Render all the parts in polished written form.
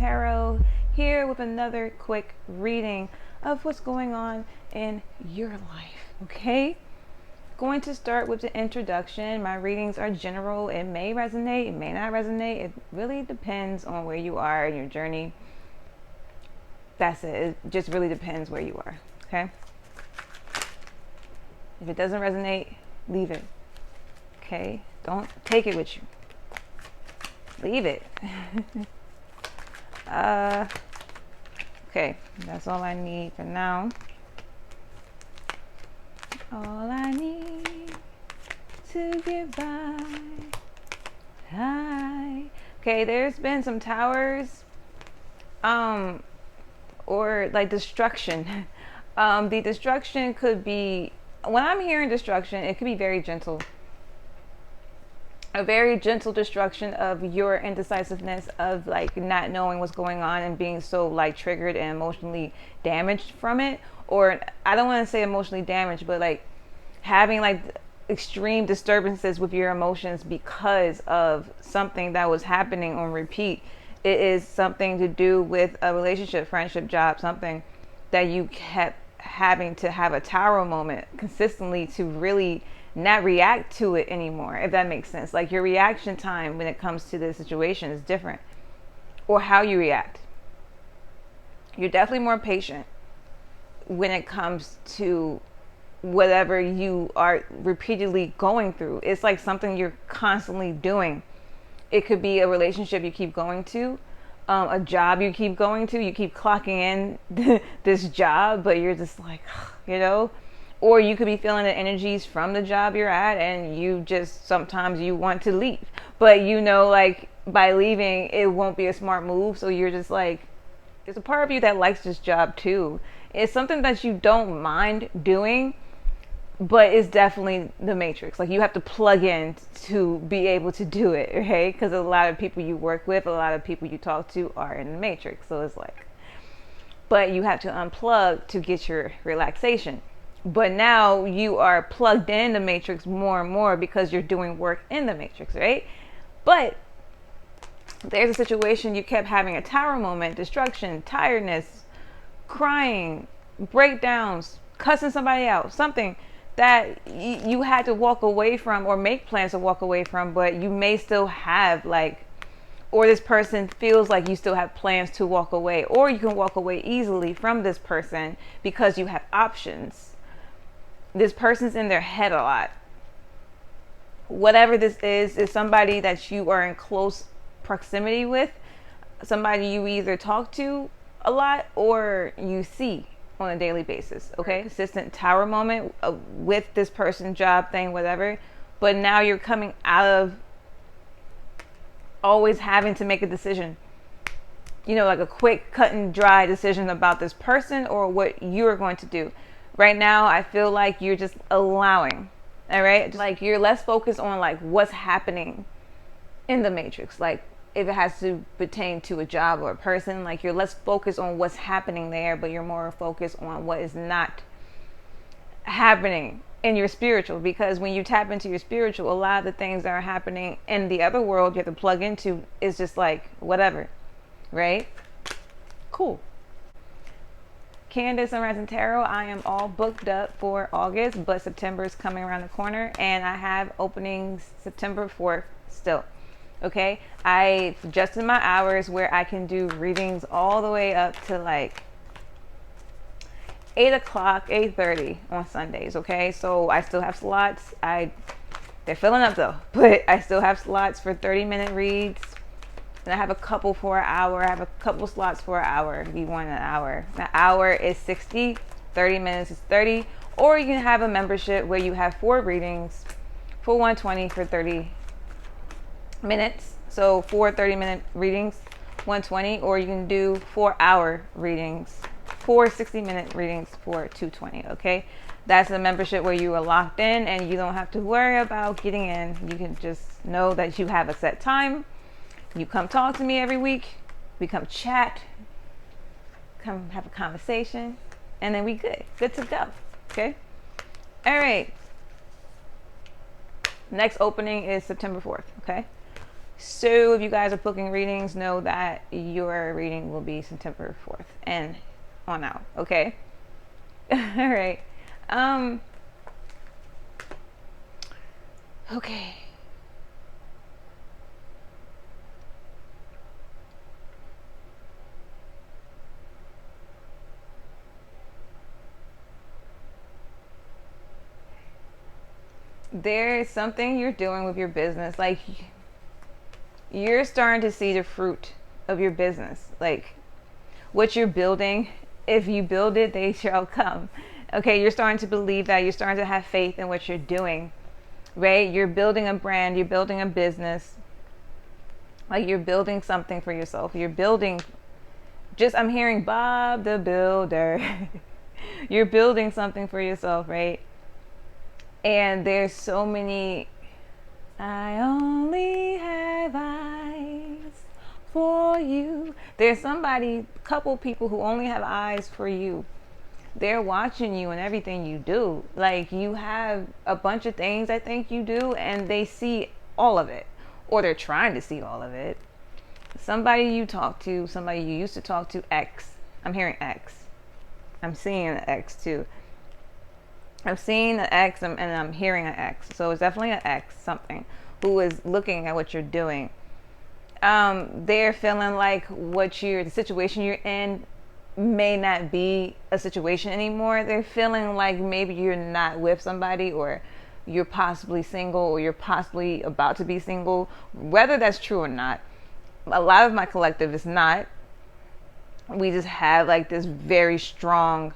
Tarot, here with another quick reading of what's going on in your life, okay? Going to start with the introduction. My readings are general. It may resonate, it may not resonate. It really depends on where you are in your journey. That's it. It just really depends where you are, okay? If it doesn't resonate, leave it, okay? Don't take it with you. Leave it. Okay, that's all I need for now. All I need to get by. Hi. Okay, there's been some towers, or like destruction. The destruction could be, when I'm hearing destruction, it could be very gentle. A very gentle destruction of your indecisiveness, of like not knowing what's going on and being so like triggered and emotionally damaged from it. Or I don't want to say emotionally damaged, but like having like extreme disturbances with your emotions because of something that was happening on repeat. It is something to do with a relationship, friendship, job, something that you kept having to have a tower moment consistently to really not react to it anymore, if that makes sense. Like your reaction time when it comes to the situation is different, or how you react. You're definitely more patient when it comes to whatever you are repeatedly going through. It's like something you're constantly doing. It could be a relationship you keep going to, a job you keep going to, you keep clocking in this job, but you're just like, you know. Or you could be feeling the energies from the job you're at and you just, sometimes you want to leave. But you know, like by leaving, it won't be a smart move. So you're just like, there's a part of you that likes this job too. It's something that you don't mind doing, but it's definitely the matrix. Like you have to plug in to be able to do it, okay? Because a lot of people you work with, a lot of people you talk to are in the matrix. So it's like, but you have to unplug to get your relaxation. But now you are plugged in the matrix more and more because you're doing work in the matrix, right? But there's a situation you kept having a tower moment, destruction, tiredness, crying, breakdowns, cussing somebody out, something that you had to walk away from or make plans to walk away from, but you may still have like, or this person feels like you still have plans to walk away, or you can walk away easily from this person because you have options. This person's in their head a lot. Whatever this is somebody that you are in close proximity with, somebody you either talk to a lot or you see on a daily basis, okay? Consistent tower moment with this person, job, thing, whatever. But now you're coming out of always having to make a decision. You know, like a quick cut and dry decision about this person or what you're going to do. Right now, I feel like you're just allowing, all right? Like you're less focused on like what's happening in the matrix. Like if it has to pertain to a job or a person, like you're less focused on what's happening there, but you're more focused on what is not happening in your spiritual. Because when you tap into your spiritual, a lot of the things that are happening in the other world you have to plug into is just like whatever, right? Cool. Candace and Rising Tarot, I am all booked up for August, but September is coming around the corner and I have openings September 4th still. Okay, I've adjusted my hours where I can do readings all the way up to like 8 o'clock, 8:30 on Sundays. Okay, so I still have slots. They're filling up though, but I still have slots for 30-minute reads. And I have a couple for an hour. I have a couple slots for an hour if you want an hour. An hour is 60, 30 minutes is 30. Or you can have a membership where you have 4 readings for $120 for 30 minutes. So 4 30-minute readings, $120. Or you can do 4-hour readings, 4 60-minute readings for $220. Okay, that's a membership where you are locked in and you don't have to worry about getting in. You can just know that you have a set time. You come talk to me every week. We come chat. Come have a conversation. And then we good. Good to go. Okay? All right. Next opening is September 4th. Okay? So if you guys are booking readings, know that your reading will be September 4th and on out. Okay. All right. Okay. There's something you're doing with your business. Like, you're starting to see the fruit of your business. Like, what you're building, if you build it, they shall come. Okay, you're starting to believe that. You're starting to have faith in what you're doing, right? You're building a brand, you're building a business. Like, you're building something for yourself. You're building, I'm hearing Bob the Builder. You're building something for yourself, right? And there's so many, I only have eyes for you. There's couple people who only have eyes for you. They're watching you and everything you do. Like, you have a bunch of things I think you do, and they see all of it, or they're trying to see all of it. Somebody you talk to, somebody you used to talk to, X. I'm hearing X. I'm seeing an X too. I'm seeing an X and I'm hearing an X. So it's definitely an X, something, who is looking at what you're doing. They're feeling like the situation you're in may not be a situation anymore. They're feeling like maybe you're not with somebody, or you're possibly single, or you're possibly about to be single. Whether that's true or not, a lot of my collective is not. We just have like this very strong,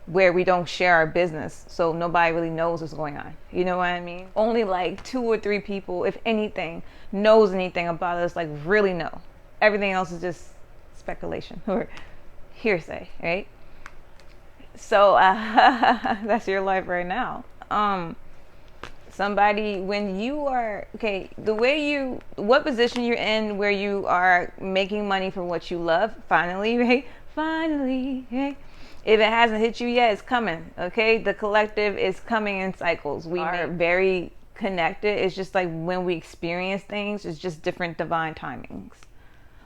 where we don't share our business, so nobody really knows what's going on. You know what I mean? Only like 2 or 3 people, if anything, knows anything about us, like really know. Everything else is just speculation or hearsay, right? So that's your life right now. Somebody, when you are, okay, what position you're in where you are making money from what you love, finally, right? Finally, right? If it hasn't hit you yet, it's coming, okay? The collective is coming in cycles. We are very connected. It's just like when we experience things, it's just different divine timings.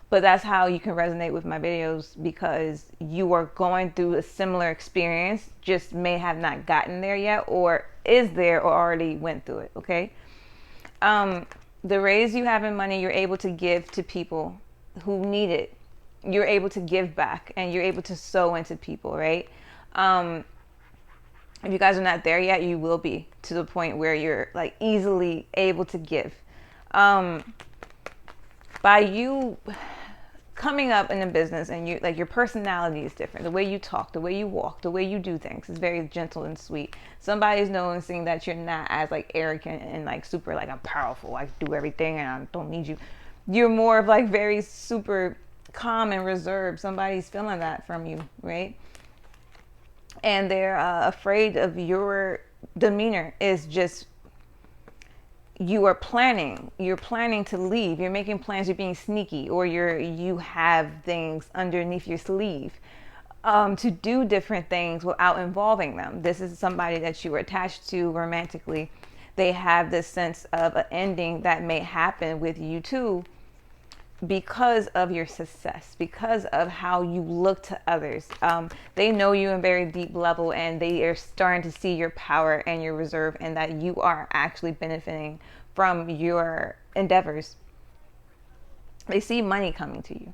But that's how you can resonate with my videos, because you are going through a similar experience, just may have not gotten there yet, or is there, or already went through it, okay? The raise you have in money, you're able to give to people who need it. You're able to give back, and you're able to sow into people, right? If you guys are not there yet, you will be, to the point where you're like easily able to give. By you coming up in a business, and you, like, your personality is different. The way you talk, the way you walk, the way you do things is very gentle and sweet. Somebody's noticing that you're not as like arrogant and like super like, I'm powerful, I do everything and I don't need you. You're more of like very super calm and reserved. Somebody's feeling that from you, right? And they're afraid of your demeanor. Is just, you're planning to leave, you're making plans, you're being sneaky, or you have things underneath your sleeve to do different things without involving them. This is somebody that you were attached to romantically. They have this sense of an ending that may happen with you too, because of your success, because of how you look to others. They know you in a very deep level, and they are starting to see your power and your reserve, and that you are actually benefiting from your endeavors. They see money coming to you.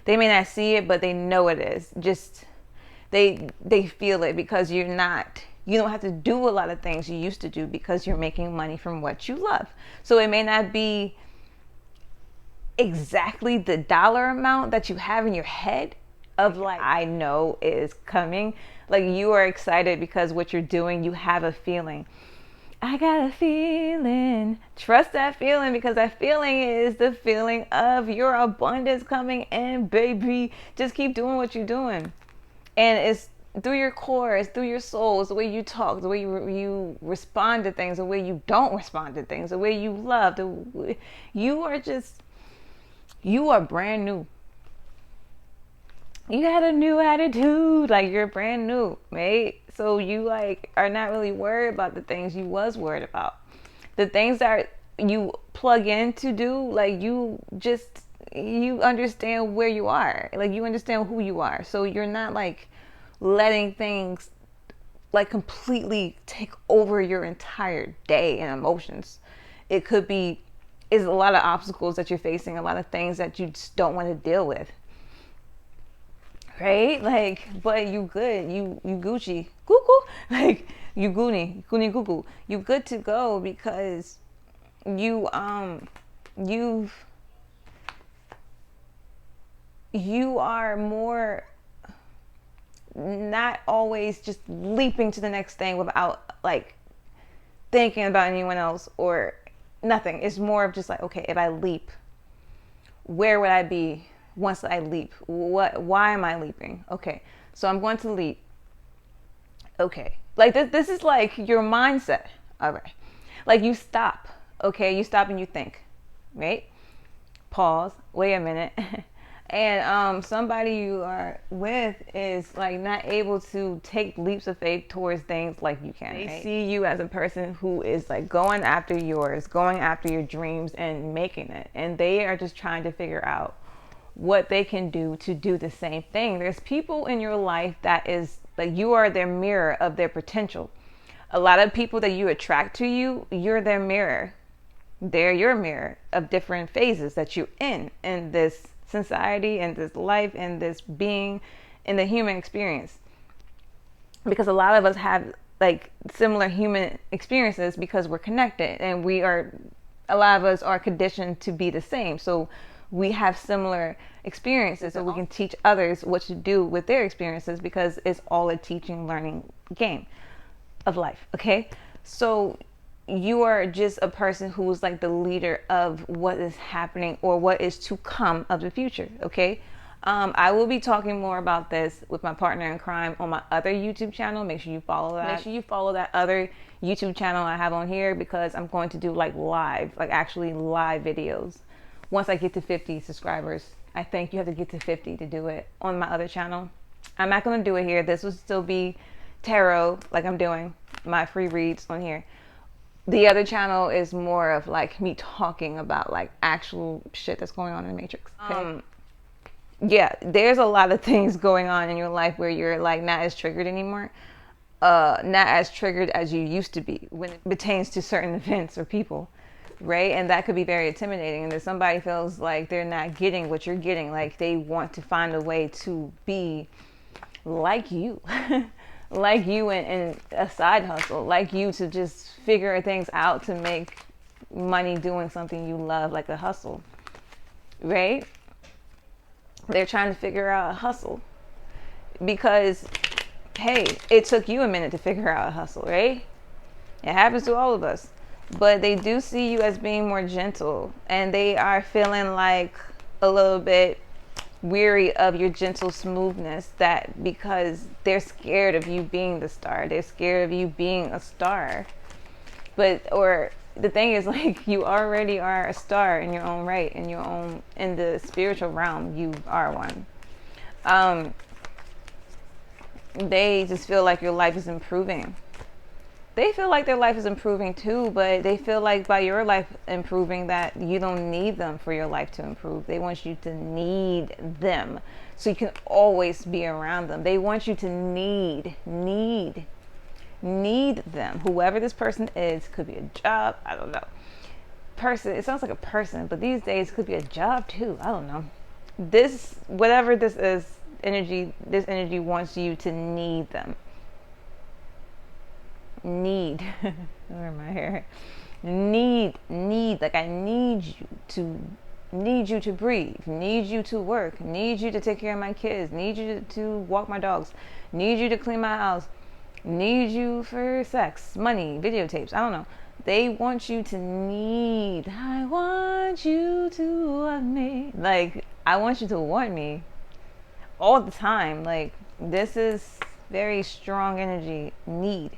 They may not see it, but they know it is. Just they feel it, because you don't have to do a lot of things you used to do, because you're making money from what you love. So it may not be exactly the dollar amount that you have in your head of like, I know is coming. Like, you are excited because what you're doing, you have a feeling. I got a feeling. Trust that feeling, because that feeling is the feeling of your abundance coming in, baby. Just keep doing what you're doing. And it's through your core, it's through your soul, it's the way you talk, the way you respond to things, the way you don't respond to things, the way you love. You are brand new. You got a new attitude, like you're brand new, right? So you like are not really worried about the things you was worried about. The things that you plug in to do, like you understand where you are, like you understand who you are, so you're not like letting things like completely take over your entire day and emotions. It could be is a lot of obstacles that you're facing, a lot of things that you just don't want to deal with, right? Like, but you good, you Gucci, cuckoo, like you goonie cuckoo, you good to go because you you've you are more not always just leaping to the next thing without like thinking about anyone else or nothing. It's more of just like, okay, if I leap, where would I be once I leap? Why am I leaping? Okay, so I'm going to leap. Okay, like this is like your mindset. All right, like you stop. Okay, you stop and you think, right? Pause, wait a minute. And somebody you are with is like not able to take leaps of faith towards things like you can. They see you as a person who is like going after your dreams and making it, and they are just trying to figure out what they can do to do the same thing. There's people in your life that is like you are their mirror of their potential. A lot of people that you attract to you, you're their mirror. They're your mirror of different phases that you're in this society and this life and this being in the human experience, because a lot of us have like similar human experiences because we're connected, and a lot of us are conditioned to be the same, so we have similar experiences, so we can teach others what to do with their experiences, because it's all a teaching learning game of life. Okay, so you are just a person who's like the leader of what is happening or what is to come of the future. Okay. I will be talking more about this with my partner in crime on my other YouTube channel. Make sure you follow that. Make sure you follow that other YouTube channel I have on here, because I'm going to do like actually live videos once I get to 50 subscribers. I think you have to get to 50 to do it on my other channel. I'm not going to do it here. This will still be tarot, like I'm doing my free reads on here. The other channel is more of like me talking about like actual shit that's going on in the Matrix. Okay? Yeah, there's a lot of things going on in your life where you're like not as triggered anymore. Not as triggered as you used to be when it pertains to certain events or people, right? And that could be very intimidating. And if somebody feels like they're not getting what you're getting, like they want to find a way to be like you. Like you in a side hustle, like you to just figure things out to make money doing something you love, like a hustle, right? They're trying to figure out a hustle because, hey, it took you a minute to figure out a hustle, right? It happens to all of us, but they do see you as being more gentle, and they are feeling like a little bit weary of your gentle smoothness, that because they're scared of you being the star, they're scared of you being a star. Or the thing is, like, you already are a star in your own right, in the spiritual realm, you are one. They just feel like your life is improving. They feel like their life is improving too, but they feel like by your life improving that you don't need them for your life to improve. They want you to need them so you can always be around them. They want you to need them. Whoever this person is, could be a job, I don't know. Person, it sounds like a person, but these days it could be a job too. I don't know. Whatever this is, this energy wants you to need them. Need over my hair. Need like I need you to breathe, need you to work, need you to take care of my kids, need you to walk my dogs, need you to clean my house, need you for sex, money, videotapes, I don't know. They want you to need. I want you to want me. Like, I want you to want me all the time. Like, this is very strong energy. Need.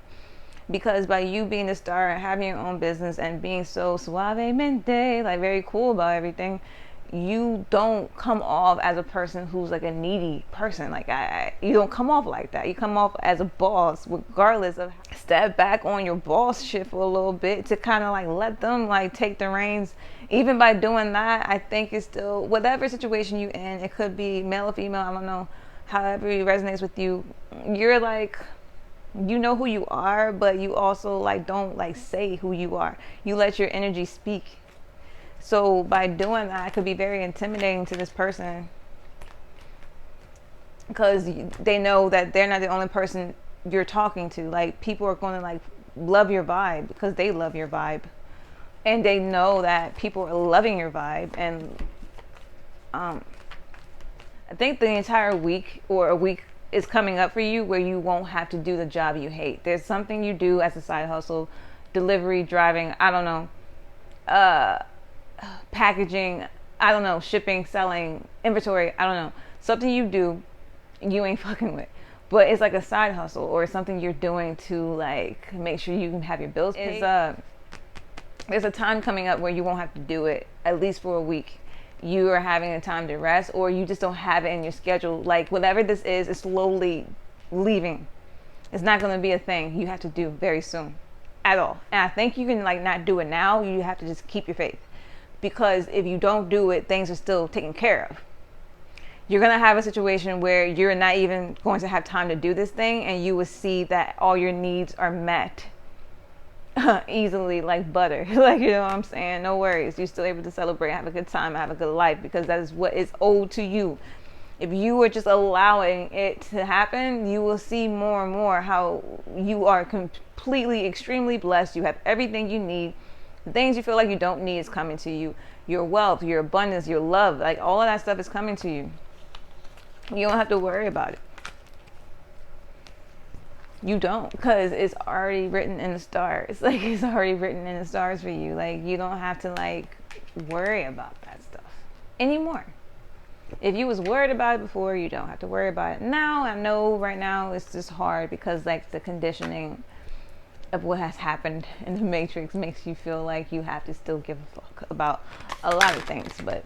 Because by you being a star and having your own business and being so suavemente, like very cool about everything, you don't come off as a person who's like a needy person. Like you don't come off like that. You come off as a boss, regardless of. Step back on your boss shit for a little bit to kind of like let them like take the reins. Even by doing that, I think it's still, whatever situation you in, it could be male or female, I don't know, however it resonates with you, you're like, you know who you are, but you also like don't like say who you are. You let your energy speak. So by doing that, it could be very intimidating to this person, because they know that they're not the only person you're talking to. Like, people are going to like love your vibe because they love your vibe, and they know that people are loving your vibe. And I think the entire week or a week is coming up for you where you won't have to do the job you hate. There's something you do as a side hustle, delivery, driving, I don't know, packaging, I don't know, shipping, selling, inventory, I don't know, something you do you ain't fucking with, but it's like a side hustle or something you're doing to like make sure you can have your bills paid. There's a time coming up where you won't have to do it, at least for a week. You are having a time to rest, or you just don't have it in your schedule. Like, whatever this is slowly leaving. It's not going to be a thing you have to do very soon at all. And I think you can like not do it now. You have to just keep your faith, because if you don't do it, things are still taken care of. You're going to have a situation where you're not even going to have time to do this thing, and you will see that all your needs are met easily like butter. Like, you know what I'm saying? No worries. You're still able to celebrate, have a good time, have a good life, because that is what is owed to you. If you are just allowing it to happen, you will see more and more how you are completely, extremely blessed. You have everything you need. The things you feel like you don't need is coming to you. Your wealth, your abundance, your love, like all of that stuff is coming to you. You don't have to worry about it. You don't, because it's already written in the stars. Like, it's already written in the stars for you. Like, you don't have to like worry about that stuff anymore. If you was worried about it before, you don't have to worry about it now. I know right now it's just hard because like the conditioning of what has happened in the Matrix makes you feel like you have to still give a fuck about a lot of things, but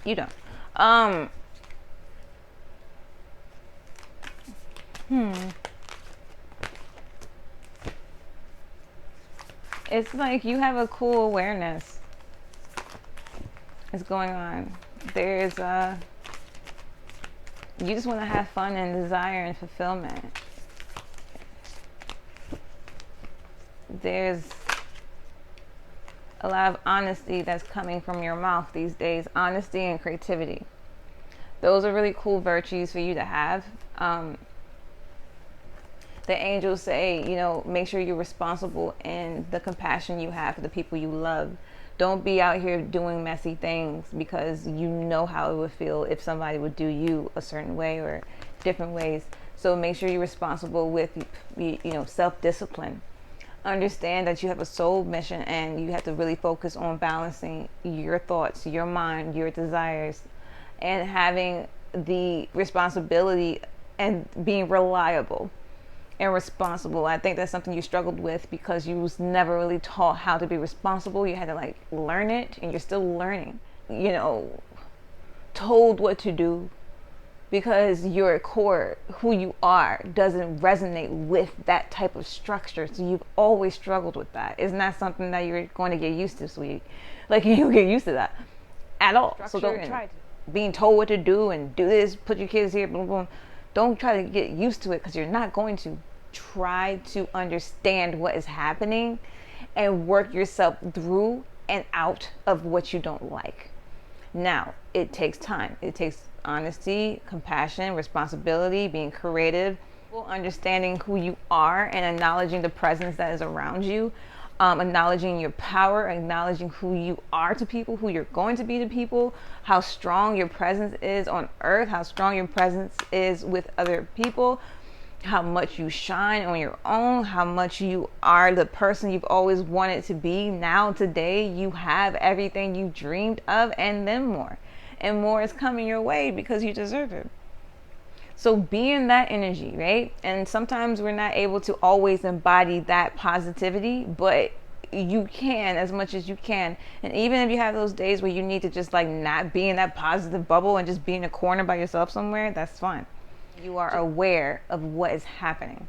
you don't. It's like you have a cool awareness is going on. There's you just want to have fun and desire and fulfillment. There's a lot of honesty that's coming from your mouth these days. Honesty and creativity. Those are really cool virtues for you to have. The angels say, you know, make sure you're responsible in the compassion you have for the people you love. Don't be out here doing messy things because you know how it would feel if somebody would do you a certain way or different ways. So make sure you're responsible with, you know, self-discipline. Understand that you have a soul mission, and you have to really focus on balancing your thoughts, your mind, your desires, and having the responsibility and being reliable and responsible. I think that's something you struggled with because you was never really taught how to be responsible. You had to like learn it, and you're still learning, you know, told what to do, because your core, who you are, doesn't resonate with that type of structure. So you've always struggled with that. It's not something that you're going to get used to, sweetie. Like, you don't get used to that at all. Structure, so don't try to. Being told what to do and do this, put your kids here, boom, boom. Don't try to get used to it, because you're not going to. Try to understand what is happening and work yourself through and out of what you don't like. Now, it takes time. It takes honesty, compassion, responsibility, being creative, understanding who you are and acknowledging the presence that is around you, acknowledging your power, acknowledging who you are to people, who you're going to be to people, how strong your presence is on earth, how strong your presence is with other people, how much you shine on your own, how much you are the person you've always wanted to be. Now, today, you have everything you dreamed of, and then more. And more is coming your way because you deserve it. So be in that energy, right? And sometimes we're not able to always embody that positivity, but you can, as much as you can. And even if you have those days where you need to just like not be in that positive bubble and just be in a corner by yourself somewhere, that's fine. You are aware of what is happening.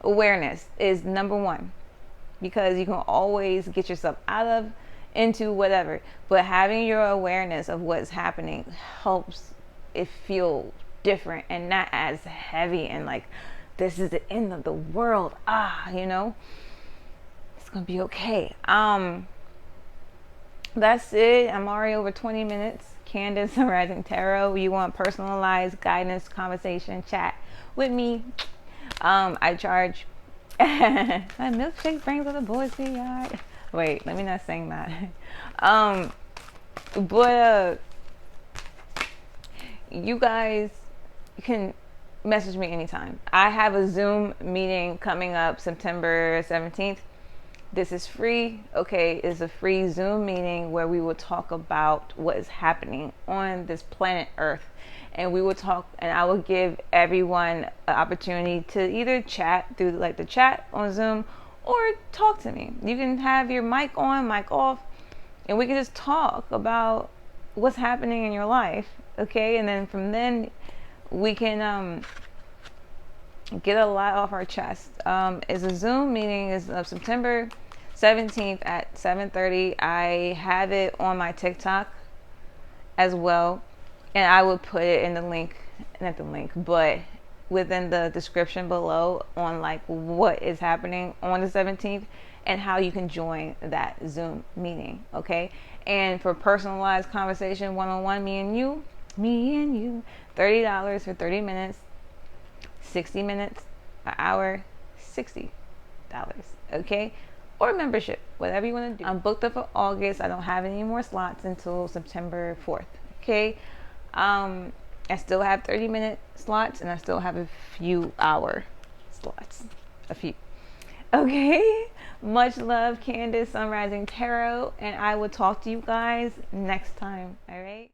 Awareness is number one, because you can always get yourself out of, into whatever, but having your awareness of what's happening helps it feel different and not as heavy and like this is the end of the world. You know, it's gonna be okay. That's it. I'm already over 20 minutes. Candace, Rising Tarot. You want personalized guidance, conversation, chat with me? I charge. My milkshake brings all the boys to the yard. Wait, let me not sing that. But you guys can message me anytime. I have a Zoom meeting coming up September 17th. This is free. Okay, it's a free Zoom meeting where we will talk about what is happening on this planet Earth. And we will talk, and I will give everyone an opportunity to either chat through like the chat on Zoom or talk to me. You can have your mic on, mic off, and we can just talk about what's happening in your life. Okay, and then from then we can get a lot off our chest. It's a Zoom meeting. Is September 17th at 7:30. I have it on my TikTok as well, and I will put it in the link, not the link, but within the description below on like what is happening on the 17th and how you can join that Zoom meeting. Okay, and for personalized conversation, one-on-one, me and you, $30 for 30 minutes. 60 minutes, an hour, $60. Okay, or membership, whatever you want to do. I'm booked up for August. I don't have any more slots until September 4th. Okay, I still have 30-minute slots, and I still have a few hour slots, a few. Okay, much love, Candace, Rising Tarot, and I will talk to you guys next time. All right.